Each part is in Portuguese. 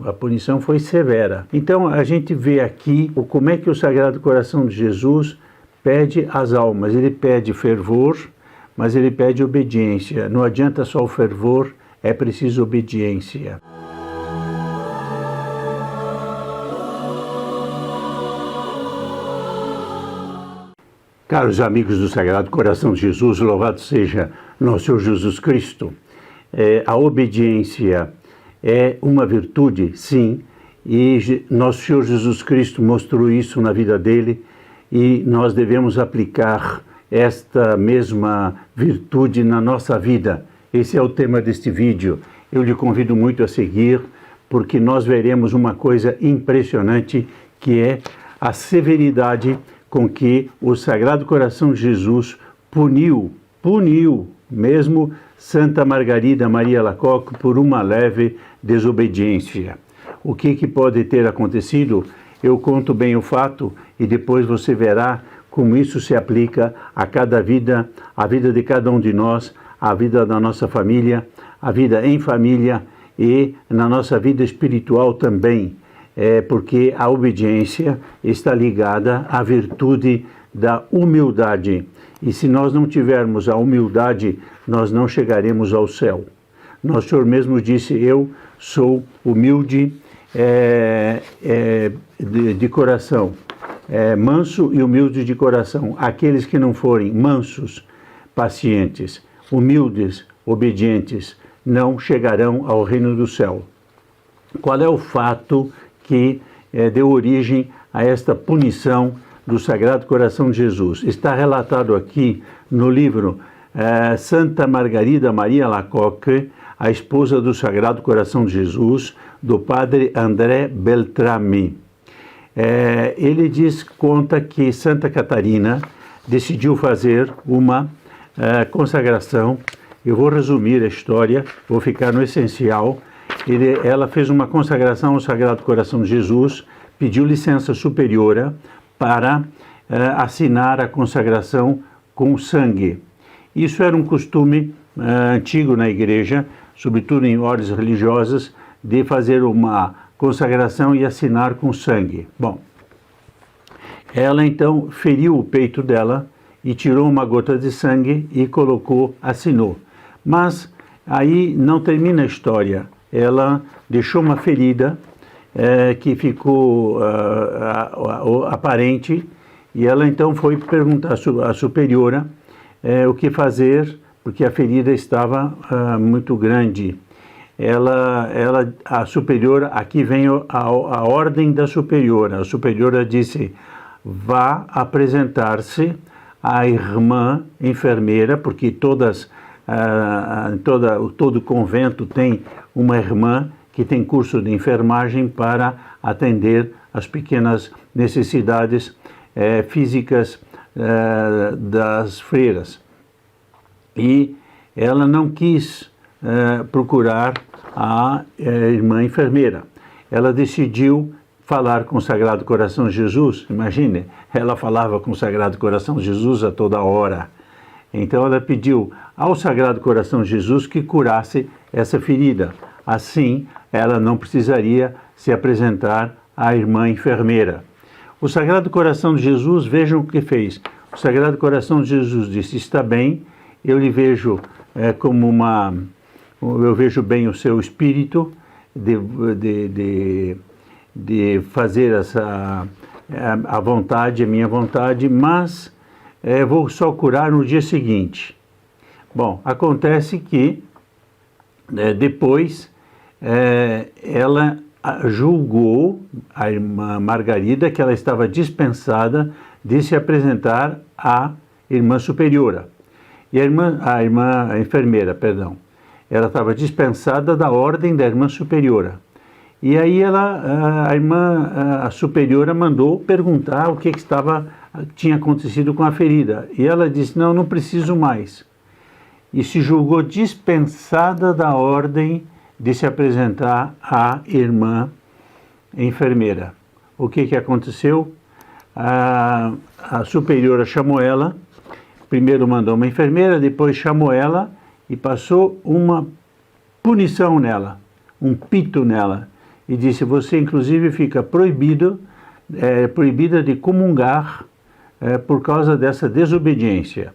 A punição foi severa. Então a gente vê aqui como é que o Sagrado Coração de Jesus pede às almas. Ele pede fervor, mas ele pede obediência. Não adianta só o fervor, é preciso obediência. Caros amigos do Sagrado Coração de Jesus, louvado seja nosso Senhor Jesus Cristo. A obediência é uma virtude, sim, e nosso Senhor Jesus Cristo mostrou isso na vida dele, e nós devemos aplicar esta mesma virtude na nossa vida. Esse é o tema deste vídeo. Eu lhe convido muito a seguir, porque nós veremos uma coisa impressionante, que é a severidade com que o Sagrado Coração de Jesus puniu mesmo Santa Margarida Maria Alacoque por uma leve desobediência. O que pode ter acontecido? Eu conto bem o fato e depois você verá como isso se aplica a cada vida, a vida de cada um de nós, a vida da nossa família, a vida em família e na nossa vida espiritual também. Porque a obediência está ligada à virtude da humildade. E se nós não tivermos a humildade, nós não chegaremos ao céu. Nosso Senhor mesmo disse, eu sou humilde de coração, manso e humilde de coração. Aqueles que não forem mansos, pacientes, humildes, obedientes, não chegarão ao reino do céu. Qual é o fato que deu origem a esta punição do Sagrado Coração de Jesus? Está relatado aqui no livro Santa Margarida Maria Alacoque, a esposa do Sagrado Coração de Jesus, do padre André Beltrami. Ele conta que Santa Catarina decidiu fazer uma consagração. Eu vou resumir a história, vou ficar no essencial. Ela fez uma consagração ao Sagrado Coração de Jesus, pediu licença superiora para assinar a consagração com sangue. Isso era um costume antigo na igreja, sobretudo em ordens religiosas, de fazer uma consagração e assinar com sangue. Bom, ela então feriu o peito dela e tirou uma gota de sangue e assinou. Mas aí não termina a história. Ela deixou uma ferida que ficou aparente, e ela então foi perguntar à superiora o que fazer, porque a ferida estava muito grande. A superiora, aqui vem a ordem da superiora. A superiora disse, vá apresentar-se à irmã enfermeira, porque todo convento tem uma irmã que tem curso de enfermagem para atender as pequenas necessidades físicas das freiras. E ela não quis procurar a irmã enfermeira. Ela decidiu falar com o Sagrado Coração de Jesus. Imagine, ela falava com o Sagrado Coração de Jesus a toda hora. Então ela pediu ao Sagrado Coração de Jesus que curasse essa ferida. Assim, ela não precisaria se apresentar à irmã enfermeira. O Sagrado Coração de Jesus, vejam o que fez. O Sagrado Coração de Jesus disse, está bem, eu lhe vejo eu vejo bem o seu espírito de fazer a minha vontade, mas vou só curar no dia seguinte. Bom, acontece que depois ela julgou a irmã Margarida que ela estava dispensada de se apresentar à irmã superiora. E a irmã enfermeira, perdão, ela estava dispensada da ordem da irmã superiora. E aí a superiora mandou perguntar o que tinha acontecido com a ferida. E ela disse, não preciso mais. E se julgou dispensada da ordem de se apresentar à irmã enfermeira. O que aconteceu? A superiora chamou ela, primeiro mandou uma enfermeira, depois chamou ela e passou uma punição nela, um pito nela. e disse: você inclusive fica proibida de comungar por causa dessa desobediência.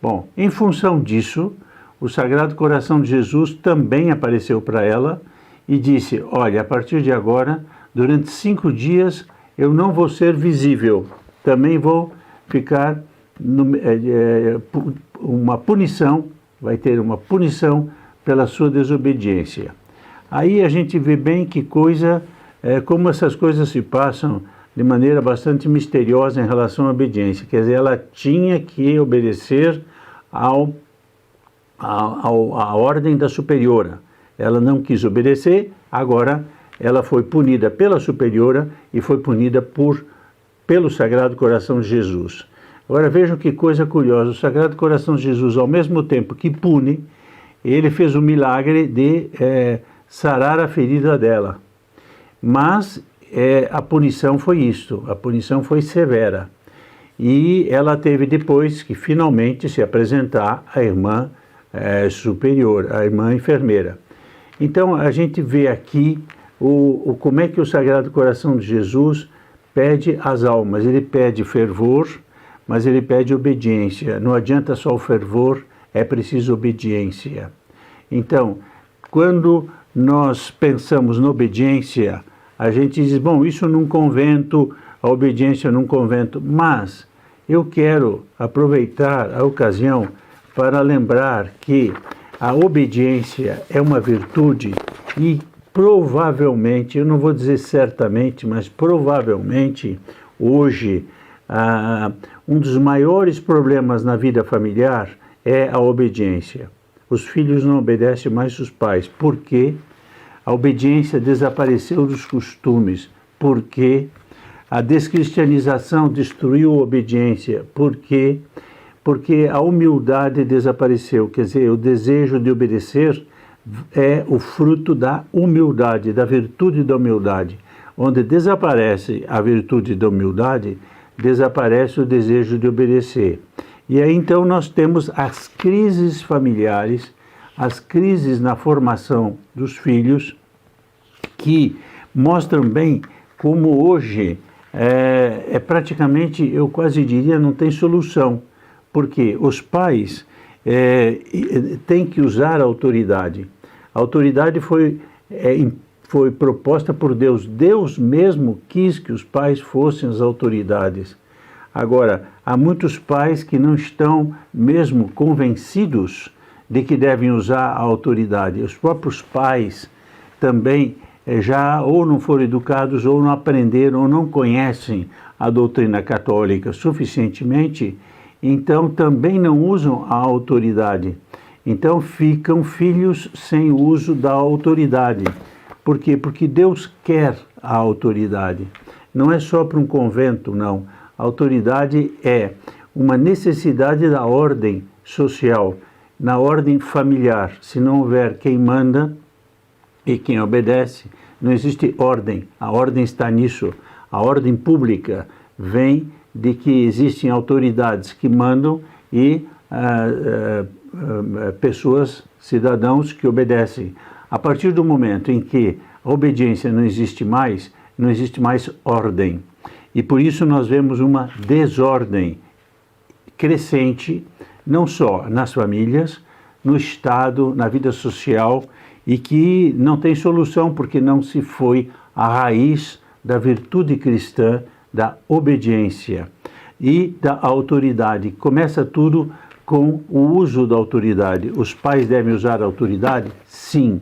Bom, em função disso, o Sagrado Coração de Jesus também apareceu para ela e disse: olha, a partir de agora, durante 5 dias, eu não vou ser visível, também vou ficar uma punição, vai ter uma punição pela sua desobediência. Aí a gente vê bem que como essas coisas se passam de maneira bastante misteriosa em relação à obediência. Quer dizer, ela tinha que obedecer à ordem da superiora. Ela não quis obedecer, agora ela foi punida pela superiora e foi punida pelo Sagrado Coração de Jesus. Agora vejam que coisa curiosa, o Sagrado Coração de Jesus, ao mesmo tempo que pune, ele fez o milagre de sarar a ferida dela. Mas a punição foi isto, a punição foi severa. E ela teve depois que finalmente se apresentar à irmã superior, à irmã enfermeira. Então a gente vê aqui como é que o Sagrado Coração de Jesus pede às almas. Ele pede fervor, mas ele pede obediência. Não adianta só o fervor, é preciso obediência. Então, quando nós pensamos na obediência, a gente diz: bom, isso num convento, a obediência num convento, mas eu quero aproveitar a ocasião para lembrar que a obediência é uma virtude e provavelmente, eu não vou dizer certamente, mas provavelmente hoje um dos maiores problemas na vida familiar é a obediência. Os filhos não obedecem mais os pais. Por quê? A obediência desapareceu dos costumes. Por quê? A descristianização destruiu a obediência. Por quê? Porque a humildade desapareceu. Quer dizer, o desejo de obedecer é o fruto da humildade, da virtude da humildade. Onde desaparece a virtude da humildade, desaparece o desejo de obedecer. E aí então nós temos as crises familiares, as crises na formação dos filhos, que mostram bem como hoje praticamente, eu quase diria, não tem solução. Porque os pais têm que usar a autoridade. A autoridade foi proposta por Deus. Deus mesmo quis que os pais fossem as autoridades. Agora, há muitos pais que não estão mesmo convencidos de que devem usar a autoridade. Os próprios pais também já ou não foram educados, ou não aprenderam, ou não conhecem a doutrina católica suficientemente, então também não usam a autoridade. Então ficam filhos sem o uso da autoridade. Por quê? Porque Deus quer a autoridade. Não é só para um convento, não. A autoridade é uma necessidade da ordem social, na ordem familiar. Se não houver quem manda e quem obedece, não existe ordem. A ordem está nisso. A ordem pública vem de que existem autoridades que mandam e pessoas, cidadãos que obedecem. A partir do momento em que a obediência não existe mais ordem. E por isso nós vemos uma desordem crescente, não só nas famílias, no Estado, na vida social, e que não tem solução porque não se foi à raiz da virtude cristã, da obediência e da autoridade. Começa tudo com o uso da autoridade. Os pais devem usar a autoridade? Sim.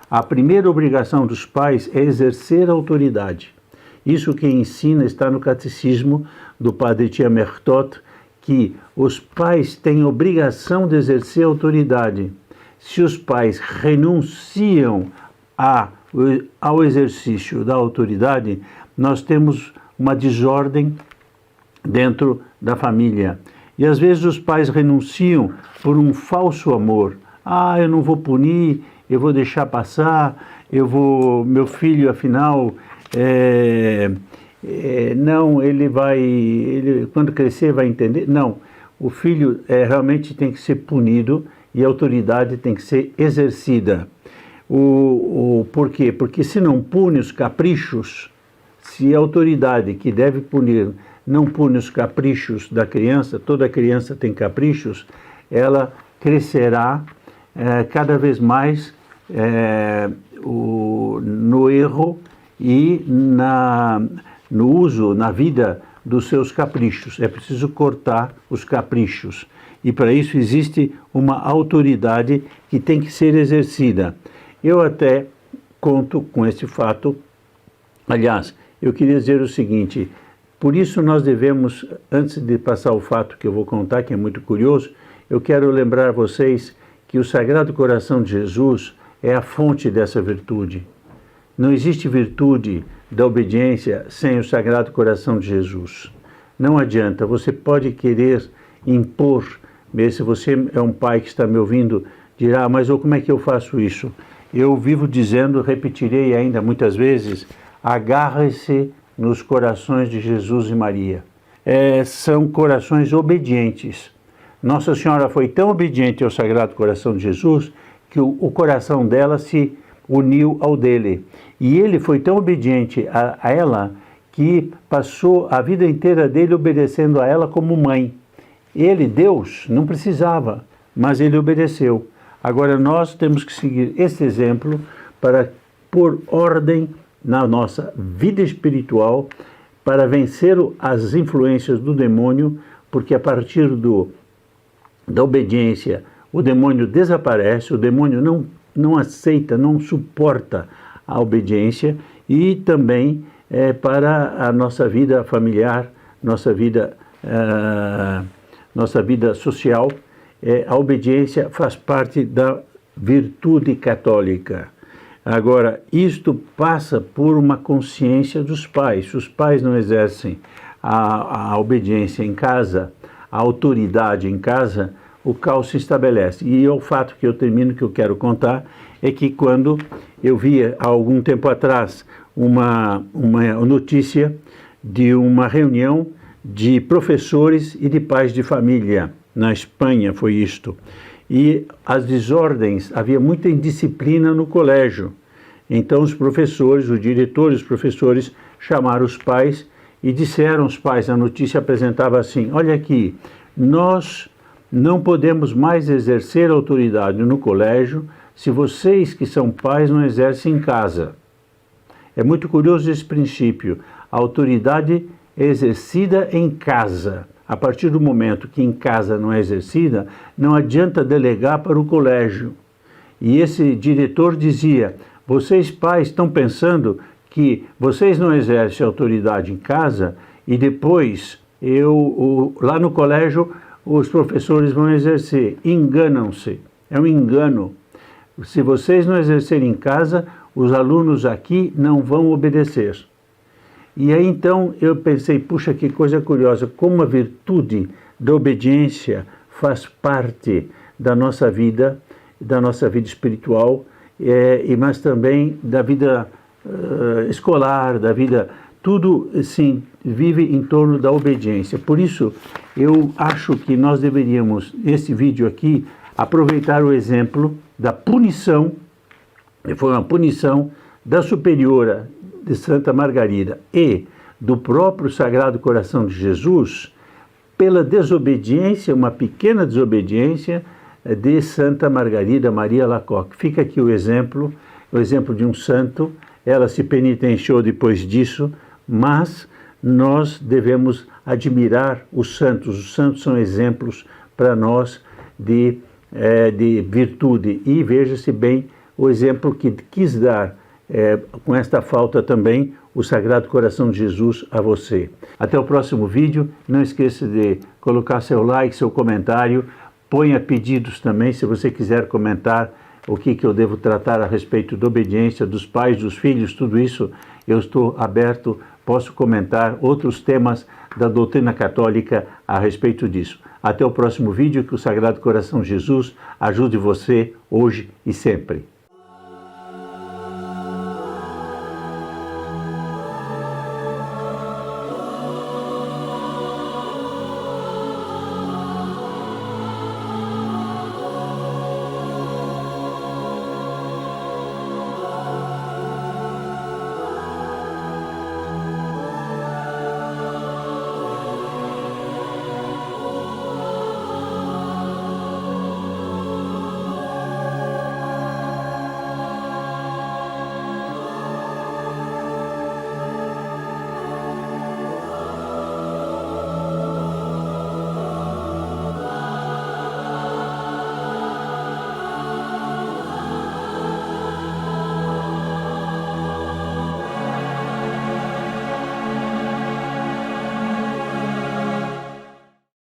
A primeira obrigação dos pais é exercer a autoridade. Isso que ensina está no catecismo do padre Tia Mertot, que os pais têm obrigação de exercer a autoridade. Se os pais renunciam ao exercício da autoridade, nós temos uma desordem dentro da família. E às vezes os pais renunciam por um falso amor. Eu não vou punir, eu vou deixar passar, meu filho afinal, não, ele quando crescer vai entender. Não, o filho realmente tem que ser punido e a autoridade tem que ser exercida. Por quê? Porque se não pune os caprichos, se a autoridade que deve punir não pune os caprichos da criança, toda criança tem caprichos, ela crescerá cada vez mais no erro e no uso, na vida dos seus caprichos. É preciso cortar os caprichos. E para isso existe uma autoridade que tem que ser exercida. Eu até conto com esse fato. Aliás, eu queria dizer o seguinte: por isso nós devemos, antes de passar o fato que eu vou contar, que é muito curioso, eu quero lembrar vocês que o Sagrado Coração de Jesus é a fonte dessa virtude. Não existe virtude da obediência sem o Sagrado Coração de Jesus. Não adianta, você pode querer impor, se você é um pai que está me ouvindo, dirá, mas como é que eu faço isso? Eu vivo dizendo, repetirei ainda muitas vezes, agarre-se nos corações de Jesus e Maria. São corações obedientes. Nossa Senhora foi tão obediente ao Sagrado Coração de Jesus que o coração dela se uniu ao dele. E ele foi tão obediente a ela que passou a vida inteira dele obedecendo a ela como mãe. Ele, Deus, não precisava, mas ele obedeceu. Agora nós temos que seguir esse exemplo para pôr ordem na nossa vida espiritual, para vencer as influências do demônio, porque a partir da obediência o demônio desaparece, o demônio não aceita, não suporta a obediência, e também para a nossa vida familiar, nossa vida social, a obediência faz parte da virtude católica. Agora, isto passa por uma consciência dos pais. Se os pais não exercem a obediência em casa, a autoridade em casa, o caos se estabelece. E o fato que eu termino, que eu quero contar, é que quando eu via, há algum tempo atrás, uma notícia de uma reunião de professores e de pais de família, na Espanha foi isto, e as desordens, havia muita indisciplina no colégio. Então os professores, os diretores, os professores chamaram os pais e disseram aos pais, a notícia apresentava assim, olha aqui, nós não podemos mais exercer autoridade no colégio se vocês que são pais não exercem em casa. É muito curioso esse princípio, a autoridade é exercida em casa. A partir do momento que em casa não é exercida, não adianta delegar para o colégio. E esse diretor dizia, vocês pais estão pensando que vocês não exercem autoridade em casa e depois lá no colégio os professores vão exercer. Enganam-se, é um engano. Se vocês não exercerem em casa, os alunos aqui não vão obedecer. E aí então eu pensei, puxa, que coisa curiosa, como a virtude da obediência faz parte da nossa vida espiritual, mas também da vida escolar, da vida, tudo assim, vive em torno da obediência. Por isso, eu acho que nós deveríamos, nesse vídeo aqui, aproveitar o exemplo da punição, foi uma punição da superiora de Santa Margarida e do próprio Sagrado Coração de Jesus pela desobediência, uma pequena desobediência de Santa Margarida Maria Alacoque. Fica aqui o exemplo de um santo, ela se penitenciou depois disso, mas nós devemos admirar os santos são exemplos para nós de virtude, e veja-se bem o exemplo que quis dar com esta falta também o Sagrado Coração de Jesus a você. Até o próximo vídeo, não esqueça de colocar seu like, seu comentário, ponha pedidos também, se você quiser comentar o que eu devo tratar a respeito da obediência dos pais, dos filhos, tudo isso eu estou aberto, posso comentar outros temas da doutrina católica a respeito disso. Até o próximo vídeo, que o Sagrado Coração de Jesus ajude você hoje e sempre.